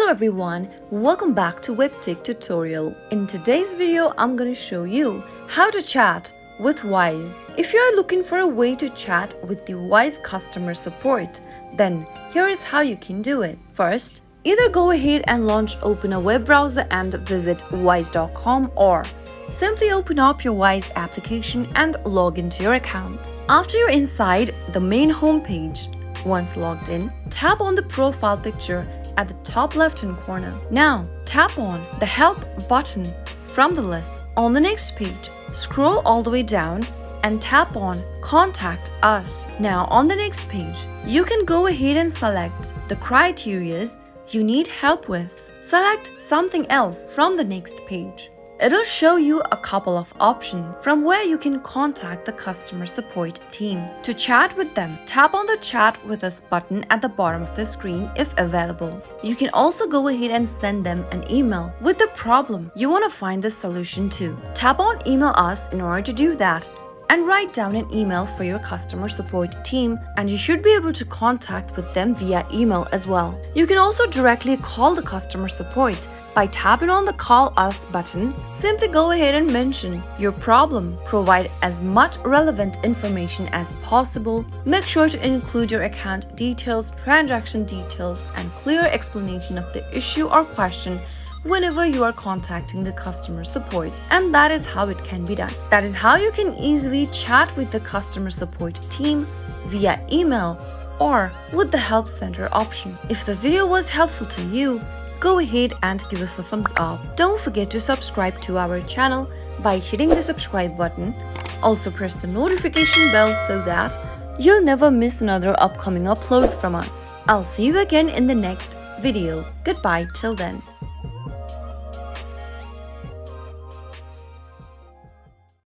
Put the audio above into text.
Hello everyone, welcome back to Webtech Tutorial. In today's video, I'm going to show you how to chat with Wise. If you're looking for a way to chat with the Wise customer support, then here is how you can do it. First, either go ahead and open a web browser and visit wise.com, or simply open up your Wise application and log into your account. After you're inside the main homepage, once logged in, tap on the profile picture at the top left-hand corner. Now, tap on the Help button from the list. On the next page, scroll all the way down and tap on Contact Us. Now, on the next page, you can go ahead and select the criteria you need help with. Select something else from the next page. It'll show you a couple of options from where you can contact the customer support team. To chat with them, tap on the Chat with Us button at the bottom of the screen if available. You can also go ahead and send them an email with the problem you want to find the solution to. Tap on Email Us in order to do that, and write down an email for your customer support team, and you should be able to contact with them via email as well. You can also directly call the customer support by tapping on the Call Us button. Simply go ahead and mention your problem. Provide as much relevant information as possible. Make sure to include your account details, transaction details, and clear explanation of the issue or question whenever you are contacting the customer support. And that is how it can be done. That is how you can easily chat with the customer support team via email or with the help center option. If the video was helpful to you, go ahead and give us a thumbs up. Don't forget to subscribe to our channel by hitting the subscribe button. Also press the notification bell so that you'll never miss another upcoming upload from us. I'll see you again in the next video. Goodbye till then.